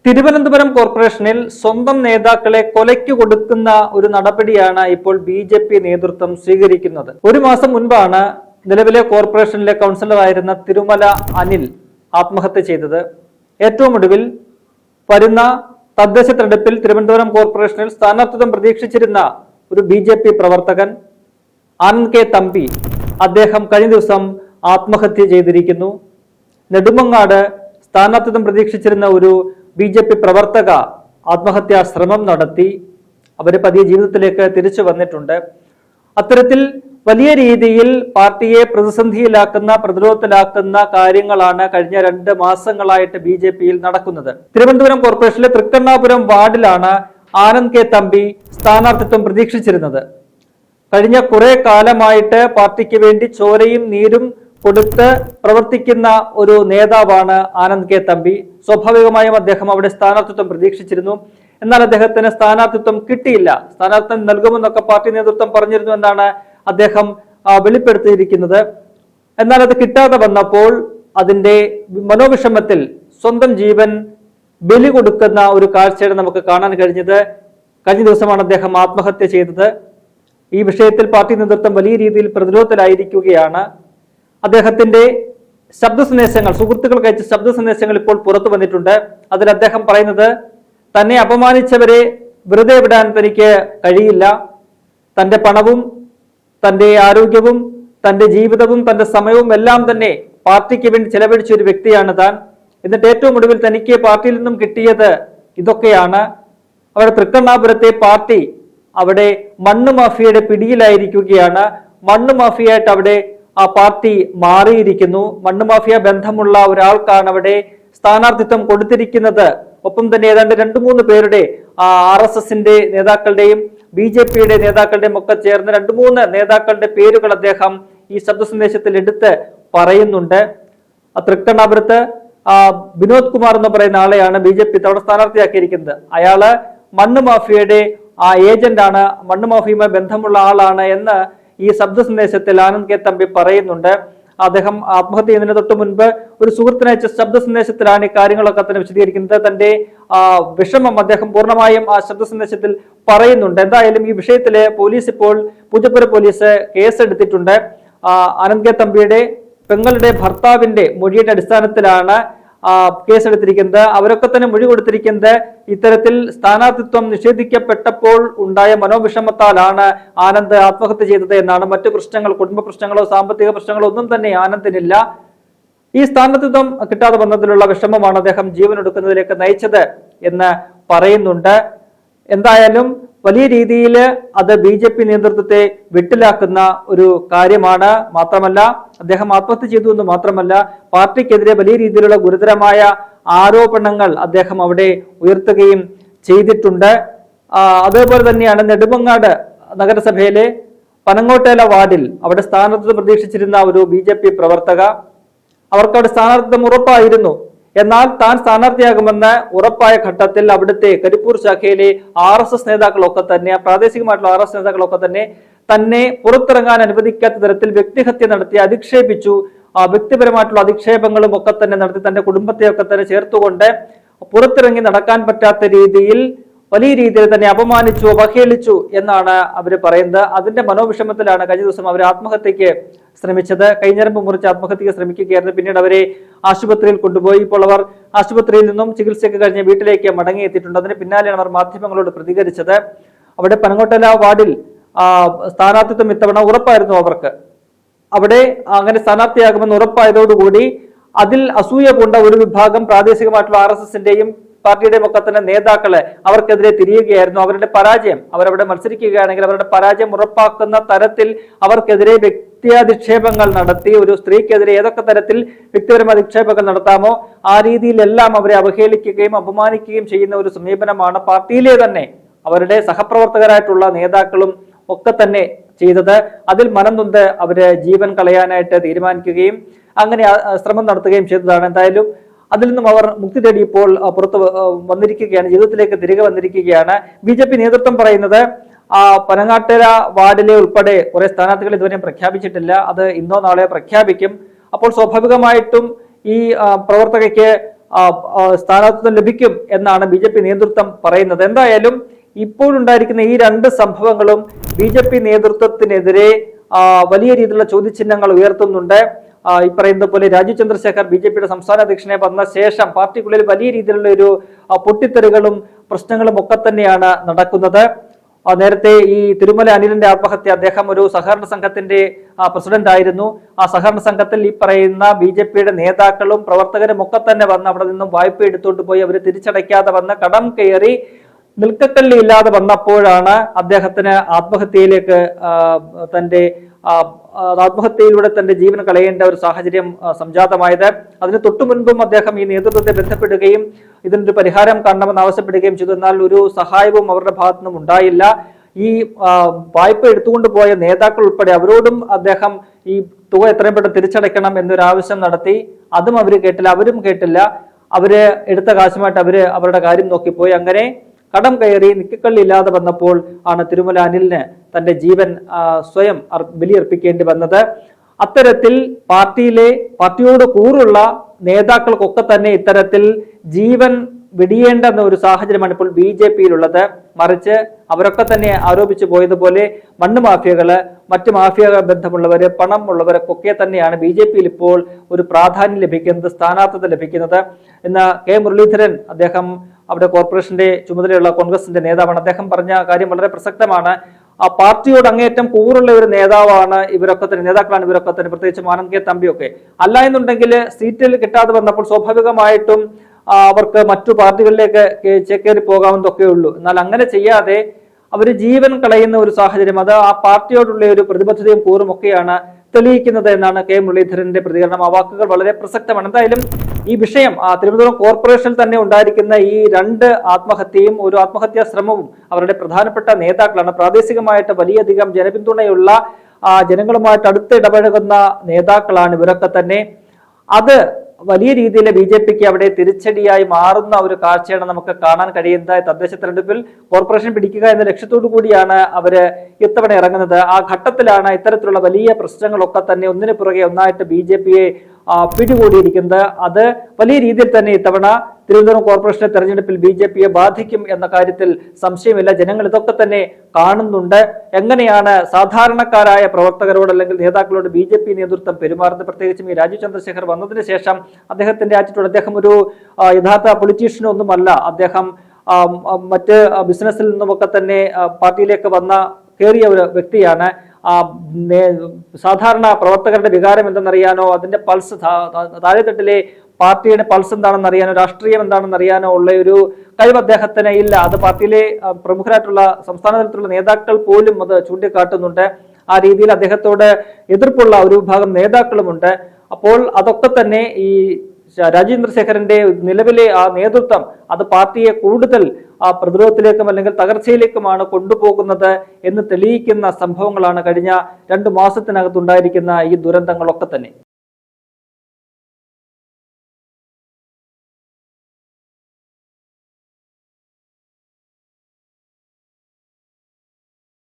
തിരുവനന്തപുരം കോർപ്പറേഷനിൽ സ്വന്തം നേതാക്കളെ കൊലയ്ക്ക് കൊടുക്കുന്ന ഒരു നടപടിയാണ് ഇപ്പോൾ ബി.ജെ.പി. നേതൃത്വം സ്വീകരിക്കുന്നത്. ഒരു മാസം മുൻപാണ് നിലവിലെ കോർപ്പറേഷനിലെ കൗൺസിലറായിരുന്ന തിരുമല അനിൽ ആത്മഹത്യ ചെയ്തത്. ഏറ്റവും ഒടുവിൽ വരുന്ന തദ്ദേശ തെരഞ്ഞെടുപ്പിൽ തിരുവനന്തപുരം കോർപ്പറേഷനിൽ സ്ഥാനാർത്ഥിത്വം പ്രതീക്ഷിച്ചിരുന്ന ഒരു ബി.ജെ.പി. പ്രവർത്തകൻ ആനന്ദ് കെ തമ്പി അദ്ദേഹം കഴിഞ്ഞ ദിവസം ആത്മഹത്യ ചെയ്തിരിക്കുന്നു. നെടുമങ്ങാട് സ്ഥാനാർത്ഥിത്വം പ്രതീക്ഷിച്ചിരുന്ന ഒരു ബി.ജെ.പി. പ്രവർത്തക ആത്മഹത്യാ ശ്രമം നടത്തി. അവര് പതിയെ ജീവിതത്തിലേക്ക് തിരിച്ചു വന്നിട്ടുണ്ട്. അത്തരത്തിൽ വലിയ രീതിയിൽ പാർട്ടിയെ പ്രതിസന്ധിയിലാക്കുന്ന, പ്രതിരോധത്തിലാക്കുന്ന കാര്യങ്ങളാണ് കഴിഞ്ഞ 2 മാസങ്ങളായിട്ട് ബി.ജെ.പിയിൽ നടക്കുന്നത്. തിരുവനന്തപുരം കോർപ്പറേഷനിലെ തൃക്കണ്ണാപുരം വാർഡിലാണ് ആനന്ദ് കെ തമ്പി സ്ഥാനാർത്ഥിത്വം പ്രതീക്ഷിച്ചിരുന്നത്. കഴിഞ്ഞ കുറെ കാലമായിട്ട് പാർട്ടിക്ക് വേണ്ടി ചോരയും നീരും കൊടുത്ത് പ്രവർത്തിക്കുന്ന ഒരു നേതാവാണ് ആനന്ദ് കെ തമ്പി. സ്വാഭാവികമായും അദ്ദേഹം അവിടെ സ്ഥാനാർത്ഥിത്വം പ്രതീക്ഷിച്ചിരുന്നു. എന്നാൽ അദ്ദേഹത്തിന് സ്ഥാനാർത്ഥിത്വം കിട്ടിയില്ല. സ്ഥാനാർത്ഥിത്വം നൽകുമെന്നൊക്കെ പാർട്ടി നേതൃത്വം പറഞ്ഞിരുന്നു എന്നാണ് അദ്ദേഹം വെളിപ്പെടുത്തിയിരിക്കുന്നത്. എന്നാൽ അത് കിട്ടാതെ വന്നപ്പോൾ അതിന്റെ മനോവിഷമത്തിൽ സ്വന്തം ജീവൻ ബലി കൊടുക്കുന്ന ഒരു കാഴ്ചയാണ് നമുക്ക് കാണാൻ കഴിഞ്ഞത്. കഴിഞ്ഞ ദിവസമാണ് അദ്ദേഹം ആത്മഹത്യ ചെയ്തത്. ഈ വിഷയത്തിൽ പാർട്ടി നേതൃത്വം വലിയ രീതിയിൽ പ്രതിരോധത്തിലായിരിക്കുകയാണ്. അദ്ദേഹത്തിന്റെ ശബ്ദ സന്ദേശങ്ങൾ, സുഹൃത്തുക്കൾക്ക് അയച്ച ശബ്ദ സന്ദേശങ്ങൾ ഇപ്പോൾ പുറത്തു വന്നിട്ടുണ്ട്. അതിൽ അദ്ദേഹം പറയുന്നത്, തന്നെ അപമാനിച്ചവരെ വെറുതെ വിടാൻ തനിക്ക് കഴിയില്ല. തന്റെ പണവും തന്റെ ആരോഗ്യവും തന്റെ ജീവിതവും തന്റെ സമയവും എല്ലാം തന്നെ പാർട്ടിക്ക് വേണ്ടി ചെലവഴിച്ച ഒരു വ്യക്തിയാണ് താൻ. എന്നിട്ട് ഏറ്റവും ഒടുവിൽ തനിക്ക് പാർട്ടിയിൽ നിന്നും കിട്ടിയത് ഇതൊക്കെയാണ്. അവിടെ തൃക്കണ്ണാപുരത്തെ പാർട്ടി അവിടെ മണ്ണ് മാഫിയയുടെ പിടിയിലായിരിക്കുകയാണ്. മണ്ണ് മാഫിയായിട്ട് അവിടെ ആ പാർട്ടി മാറിയിരിക്കുന്നു. മണ്ണ് മാഫിയ ബന്ധമുള്ള ഒരാൾക്കാണ് അവിടെ സ്ഥാനാർത്ഥിത്വം കൊടുത്തിരിക്കുന്നത്. ഒപ്പം തന്നെ ഏതാണ്ട് 2-3 പേരുടെ RSSന്റെ നേതാക്കളുടെയും ബി.ജെ.പിയുടെ നേതാക്കളുടെയും ഒക്കെ ചേർന്ന് 2-3 നേതാക്കളുടെ പേരുകൾ അദ്ദേഹം ഈ ശബ്ദ സന്ദേശത്തിൽ എടുത്ത് പറയുന്നുണ്ട്. തൃക്കണ്ണാപുരത്ത് വിനോദ് കുമാർ എന്ന് പറയുന്ന ആളെയാണ് ബി.ജെ.പി തവണ സ്ഥാനാർത്ഥിയാക്കിയിരിക്കുന്നത്. അയാള് മണ്ണ് മാഫിയയുടെ ഏജന്റാണ്, മണ്ണ് മാഫിയുമായി ബന്ധമുള്ള ആളാണ് എന്ന് ഈ ശബ്ദ സന്ദേശത്തിൽ ആനന്ദ് കെ തമ്പി പറയുന്നുണ്ട്. അദ്ദേഹം ആത്മഹത്യ ചെയ്യുന്നതിന് തൊട്ട് മുൻപ് ഒരു സുഹൃത്തിനയച്ച ശബ്ദ സന്ദേശത്തിലാണ് ഈ കാര്യങ്ങളൊക്കെ തന്നെ വിശദീകരിക്കുന്നത്. തന്റെ വിഷമം അദ്ദേഹം പൂർണ്ണമായും ആ ശബ്ദ സന്ദേശത്തിൽ പറയുന്നുണ്ട്. എന്തായാലും ഈ വിഷയത്തില് പോലീസ് ഇപ്പോൾ പൂജപ്പുര പോലീസ് കേസെടുത്തിട്ടുണ്ട്. ആനന്ദ് കെ തമ്പിയുടെ പെങ്ങളുടെ ഭർത്താവിന്റെ മൊഴിയുടെ അടിസ്ഥാനത്തിലാണ് കേസെടുത്തിരിക്കുന്നത്. അവരൊക്കെ തന്നെ മൊഴി കൊടുത്തിരിക്കുന്നത് ഇത്തരത്തിൽ സ്ഥാനാർത്ഥിത്വം നിഷേധിക്കപ്പെട്ടപ്പോൾ ഉണ്ടായ മനോവിഷമത്താലാണ് ആനന്ദ് ആത്മഹത്യ ചെയ്തത് എന്നാണ്. മറ്റു പ്രശ്നങ്ങൾ, കുടുംബ പ്രശ്നങ്ങളോ സാമ്പത്തിക പ്രശ്നങ്ങളോ ഒന്നും തന്നെ ആനന്ദിനില്ല. ഈ സ്ഥാനാർത്ഥിത്വം കിട്ടാതെ വന്നതിലുള്ള വിഷമമാണ് അദ്ദേഹം ജീവനൊടുക്കുന്നതിലേക്ക് നയിച്ചത് എന്ന് പറയുന്നുണ്ട്. എന്തായാലും വലിയ രീതിയിൽ അത് ബി.ജെ.പി നേതൃത്വത്തെ വെട്ടിലാക്കുന്ന ഒരു കാര്യമാണ്. മാത്രമല്ല അദ്ദേഹം ആത്മഹത്യ ചെയ്തു എന്ന് മാത്രമല്ല, പാർട്ടിക്കെതിരെ വലിയ രീതിയിലുള്ള ഗുരുതരമായ ആരോപണങ്ങൾ അദ്ദേഹം അവിടെ ഉയർത്തുകയും ചെയ്തിട്ടുണ്ട്. അതേപോലെ തന്നെയാണ് നെടുമങ്ങാട് നഗരസഭയിലെ പനങ്ങോട്ടേല വാർഡിൽ അവിടെ സ്ഥാനാർത്ഥിത്വം പ്രതീക്ഷിച്ചിരുന്ന ഒരു ബി.ജെ.പി പ്രവർത്തക, അവർക്ക് അവിടെ സ്ഥാനാർത്ഥിത്വം ഉറപ്പായിരുന്നു. എന്നാൽ താൻ സ്ഥാനാർത്ഥിയാകുമെന്ന് ഉറപ്പായ ഘട്ടത്തിൽ അവിടുത്തെ കരിപ്പൂർ ശാഖയിലെ RSS നേതാക്കളൊക്കെ തന്നെ, പ്രാദേശികമായിട്ടുള്ള RSS നേതാക്കളൊക്കെ തന്നെ പുറത്തിറങ്ങാൻ അനുവദിക്കാത്ത തരത്തിൽ വ്യക്തിഹത്യ നടത്തി അധിക്ഷേപിച്ചു. വ്യക്തിപരമായിട്ടുള്ള അധിക്ഷേപങ്ങളും ഒക്കെ തന്നെ നടത്തി തന്റെ കുടുംബത്തെയൊക്കെ തന്നെ ചേർത്തുകൊണ്ട് പുറത്തിറങ്ങി നടക്കാൻ പറ്റാത്ത രീതിയിൽ വലിയ രീതിയിൽ തന്നെ അപമാനിച്ചു, അവഹേളിച്ചു എന്നാണ് അവര് പറയുന്നത്. അതിന്റെ മനോവിഷമത്തിലാണ് കഴിഞ്ഞ ദിവസം അവർ ആത്മഹത്യക്ക് ശ്രമിച്ചത്. കൈഞ്ഞരമ്പ് മുറിച്ച് ആത്മഹത്യക്ക് ശ്രമിക്കുകയായിരുന്നു. പിന്നീട് അവരെ ആശുപത്രിയിൽ കൊണ്ടുപോയി. ഇപ്പോൾ അവർ ആശുപത്രിയിൽ നിന്നും ചികിത്സയ്ക്ക് കഴിഞ്ഞ് വീട്ടിലേക്ക് മടങ്ങിയെത്തിയിട്ടുണ്ട്. അതിന് പിന്നാലെയാണ് അവർ മാധ്യമങ്ങളോട് പ്രതികരിച്ചത്. അവിടെ പനങ്ങോട്ടേല വാർഡിൽ സ്ഥാനാർത്ഥിത്വം ഇത്തവണ ഉറപ്പായിരുന്നു അവർക്ക്. അവിടെ അങ്ങനെ സ്ഥാനാർത്ഥിയാകുമെന്ന് ഉറപ്പായതോടുകൂടി അതിൽ അസൂയ പൂണ്ട ഒരു വിഭാഗം പ്രാദേശികമായിട്ടുള്ള RSSന്റെയും പാർട്ടിയുടെയും ഒക്കെ തന്നെ നേതാക്കളെ അവർക്കെതിരെ തിരിയുകയായിരുന്നു. അവരുടെ പരാജയം, അവരവിടെ മത്സരിക്കുകയാണെങ്കിൽ അവരുടെ പരാജയം ഉറപ്പാക്കുന്ന തരത്തിൽ അവർക്കെതിരെ വ്യക്തിയധിക്ഷേപങ്ങൾ നടത്തി. ഒരു സ്ത്രീക്കെതിരെ ഏതൊക്കെ തരത്തിൽ വ്യക്തിപരമായ അധിക്ഷേപങ്ങൾ നടത്താമോ ആ രീതിയിലെല്ലാം അവരെ അവഹേളിക്കുകയും അപമാനിക്കുകയും ചെയ്യുന്ന ഒരു സമീപനമാണ് പാർട്ടിയിലെ തന്നെ അവരുടെ സഹപ്രവർത്തകരായിട്ടുള്ള നേതാക്കളും ഒക്കെ തന്നെ ചെയ്തത്. അതിൽ മനം നൊന്ത് അവര് ജീവൻ കളയാനായിട്ട് തീരുമാനിക്കുകയും അങ്ങനെ ശ്രമം നടത്തുകയും ചെയ്തതാണ്. എന്തായാലും അതിൽ നിന്നും അവർ മുക്തി തേടി ഇപ്പോൾ പുറത്ത് വന്നിരിക്കുകയാണ്, ജീവിതത്തിലേക്ക് തിരികെ വന്നിരിക്കുകയാണ്. ബി.ജെ.പി നേതൃത്വം പറയുന്നത് പനങ്ങാട്ടേല വാർഡിലെ ഉൾപ്പെടെ കുറെ സ്ഥാനാർത്ഥികൾ ഇതുവരെയും പ്രഖ്യാപിച്ചിട്ടില്ല. അത് ഇന്നോ നാളെയോ പ്രഖ്യാപിക്കും. അപ്പോൾ സ്വാഭാവികമായിട്ടും ഈ പ്രവർത്തകയ്ക്ക് സ്ഥാനാർത്ഥിത്വം ലഭിക്കും എന്നാണ് BJP നേതൃത്വം പറയുന്നത്. എന്തായാലും ഇപ്പോഴുണ്ടായിരിക്കുന്ന ഈ രണ്ട് സംഭവങ്ങളും BJP നേതൃത്വത്തിനെതിരെ വലിയ രീതിയിലുള്ള ചോദ്യചിഹ്നങ്ങൾ ഉയർത്തുന്നുണ്ട്. ഈ പറയുന്ന പോലെ രാജീവ് ചന്ദ്രശേഖർ BJPയുടെ സംസ്ഥാന അധ്യക്ഷനെ വന്ന ശേഷം പാർട്ടിക്കുള്ളിൽ വലിയ രീതിയിലുള്ള ഒരു പൊട്ടിത്തെറികളും പ്രശ്നങ്ങളും ഒക്കെ തന്നെയാണ് നടക്കുന്നത്. നേരത്തെ ഈ തിരുമല അനിലിന്റെ ആത്മഹത്യ, അദ്ദേഹം ഒരു സഹകരണ സംഘത്തിന്റെ പ്രസിഡന്റ് ആയിരുന്നു. ആ സഹകരണ സംഘത്തിൽ ഈ പറയുന്ന BJPയുടെ നേതാക്കളും പ്രവർത്തകരും ഒക്കെ തന്നെ വന്ന് അവിടെ നിന്നും വായ്പ എടുത്തോണ്ട് പോയി അവർ തിരിച്ചടയ്ക്കാതെ വന്ന് കടം കയറി നിൽക്കക്കള്ളി ഇല്ലാതെ വന്നപ്പോഴാണ് അദ്ദേഹത്തിന് ആത്മഹത്യയിലൂടെ തന്റെ ജീവൻ കളയേണ്ട ഒരു സാഹചര്യം സംജാതമായത്. അതിന് തൊട്ടു മുൻപും അദ്ദേഹം ഈ നേതൃത്വത്തെ ബന്ധപ്പെടുകയും ഇതിനൊരു പരിഹാരം കാണണമെന്ന് ആവശ്യപ്പെടുകയും ചെയ്തു. എന്നാൽ ഒരു സഹായവും അവരുടെ ഭാഗത്തു നിന്നും ഉണ്ടായില്ല. ഈ വായ്പ എടുത്തുകൊണ്ട് പോയ നേതാക്കൾ ഉൾപ്പെടെ അവരോടും അദ്ദേഹം ഈ തുക എത്രയും പെട്ടെന്ന് തിരിച്ചടയ്ക്കണം എന്നൊരു ആവശ്യം നടത്തി. അതും അവര് കേട്ടില്ല, അവരും കേട്ടില്ല. അവര് എടുത്ത കാശുമായിട്ട് അവരുടെ കാര്യം നോക്കിപ്പോയി. അങ്ങനെ കടം കയറി നിക്കക്കള്ളി ഇല്ലാതെ വന്നപ്പോൾ ആണ് തിരുമല അനിലിന് തന്റെ ജീവൻ സ്വയം ബലിയർപ്പിക്കേണ്ടി വന്നത്. അത്തരത്തിൽ പാർട്ടിയോട് കൂറുള്ള നേതാക്കൾക്കൊക്കെ തന്നെ ഇത്തരത്തിൽ ജീവൻ വെടിയേണ്ടെന്ന ഒരു സാഹചര്യമാണ് ഇപ്പോൾ BJPയിലുള്ളത്. മറിച്ച് അവരൊക്കെ തന്നെ ആരോപിച്ചു പോയതുപോലെ മണ്ണ് മാഫിയകള്, മറ്റു മാഫിയ ബന്ധമുള്ളവര്, പണം ഉള്ളവരൊക്കെ തന്നെയാണ് BJPയിൽ ഇപ്പോൾ ഒരു പ്രാധാന്യം ലഭിക്കുന്നത്, സ്ഥാനാർത്ഥിത്വം ലഭിക്കുന്നത്. ഇന്ന് K മുരളീധരൻ, അദ്ദേഹം അവിടെ കോർപ്പറേഷന്റെ ചുമതലയുള്ള കോൺഗ്രസിന്റെ നേതാവാണ്. അദ്ദേഹം പറഞ്ഞ കാര്യം വളരെ പ്രസക്തമാണ്. ആ പാർട്ടിയോട് അങ്ങേയറ്റം കൂറുള്ള ഒരു നേതാക്കളാണ് ഇവരൊക്കെ തന്നെ, പ്രത്യേകിച്ച് ആനന്ദ് കെ തമ്പിയൊക്കെ. അല്ല എന്നുണ്ടെങ്കിൽ സീറ്റിൽ കിട്ടാതെ വന്നപ്പോൾ സ്വാഭാവികമായിട്ടും അവർക്ക് മറ്റു പാർട്ടികളിലേക്ക് ചേക്കേറി പോകാവുന്നതൊക്കെ ഉള്ളൂ. എന്നാൽ അങ്ങനെ ചെയ്യാതെ അവർ ജീവൻ കളയുന്ന ഒരു സാഹചര്യം, അത് ആ പാർട്ടിയോടുള്ള ഒരു പ്രതിബദ്ധതയും കൂറും ഒക്കെയാണ് തെളിയിക്കുന്നത് എന്നാണ് K മുരളീധരന്റെ പ്രതികരണം. ആ വാക്കുകൾ വളരെ പ്രസക്തമാണ്. എന്തായാലും ഈ വിഷയം തിരുവനന്തപുരം കോർപ്പറേഷനിൽ തന്നെ ഉണ്ടായിരിക്കുന്ന ഈ രണ്ട് ആത്മഹത്യയും ഒരു ആത്മഹത്യാ ശ്രമവും അവരുടെ പ്രധാനപ്പെട്ട നേതാക്കളാണ്. പ്രാദേശികമായിട്ട് വലിയധികം ജനപിന്തുണയുള്ള ജനങ്ങളുമായിട്ട് അടുത്ത് ഇടപഴകുന്ന നേതാക്കളാണ് ഇവരൊക്കെ തന്നെ. അത് വലിയ രീതിയിൽ BJPക്ക് അവിടെ തിരിച്ചടിയായി മാറുന്ന ഒരു കാഴ്ചയാണ് നമുക്ക് കാണാൻ കഴിയുന്നത്. തദ്ദേശ തെരഞ്ഞെടുപ്പിൽ കോർപ്പറേഷൻ പിടിക്കുക എന്ന ലക്ഷ്യത്തോടു കൂടിയാണ് അവര് ഇത്തവണ ഇറങ്ങുന്നത്. ആ ഘട്ടത്തിലാണ് ഇത്തരത്തിലുള്ള വലിയ പ്രശ്നങ്ങളൊക്കെ തന്നെ ഒന്നിനു പുറകെ ഒന്നായിട്ട് BJPയെ പിടികൂടിയിരിക്കുന്നത്. അത് വലിയ രീതിയിൽ തന്നെ ഇത്തവണ തിരുവനന്തപുരം കോർപ്പറേഷന്റെ തെരഞ്ഞെടുപ്പിൽ BJPയെ ബാധിക്കും എന്ന കാര്യത്തിൽ സംശയമില്ല. ജനങ്ങൾ ഇതൊക്കെ തന്നെ കാണുന്നുണ്ട്. എങ്ങനെയാണ് സാധാരണക്കാരായ പ്രവർത്തകരോട് അല്ലെങ്കിൽ നേതാക്കളോട് BJP നേതൃത്വം പെരുമാറുന്നത്? പ്രത്യേകിച്ചും ഈ രാജീവ് ചന്ദ്രശേഖർ വന്നതിന് ശേഷം അദ്ദേഹത്തിന്റെ ആറ്റിറ്റ്യൂഡ്, അദ്ദേഹം ഒരു യഥാർത്ഥ പൊളിറ്റീഷ്യനൊന്നുമല്ല. അദ്ദേഹം മറ്റ് ബിസിനസ്സിൽ നിന്നുമൊക്കെ തന്നെ പാർട്ടിയിലേക്ക് കയറിയ ഒരു വ്യക്തിയാണ്. സാധാരണ പ്രവർത്തകരുടെ വികാരം എന്തെന്നറിയാനോ, അതിന്റെ പൾസ്, താഴെത്തട്ടിലെ പാർട്ടിയുടെ പൾസ് എന്താണെന്ന് അറിയാനോ, രാഷ്ട്രീയം എന്താണെന്ന് അറിയാനോ ഉള്ള ഒരു കഴിവ് അദ്ദേഹത്തിന് ഇല്ല. അത് പാർട്ടിയിലെ പ്രമുഖരായിട്ടുള്ള സംസ്ഥാന തലത്തിലുള്ള നേതാക്കൾ പോലും അത് ചൂണ്ടിക്കാട്ടുന്നുണ്ട്. ആ രീതിയിൽ അദ്ദേഹത്തോട് എതിർപ്പുള്ള ഒരു വിഭാഗം നേതാക്കളുമുണ്ട്. അപ്പോൾ അതൊക്കെ തന്നെ ഈ രാജീവ് ചന്ദ്രശേഖരന്റെ നിലവിലെ ആ നേതൃത്വം അത് പാർട്ടിയെ കൂടുതൽ പ്രതിരോധത്തിലേക്കും അല്ലെങ്കിൽ തകർച്ചയിലേക്കുമാണ് കൊണ്ടുപോകുന്നത് എന്ന് തെളിയിക്കുന്ന സംഭവങ്ങളാണ് കഴിഞ്ഞ 2 മാസത്തിനകത്തുണ്ടായിരിക്കുന്ന ഈ ദുരന്തങ്ങളൊക്കെ തന്നെ.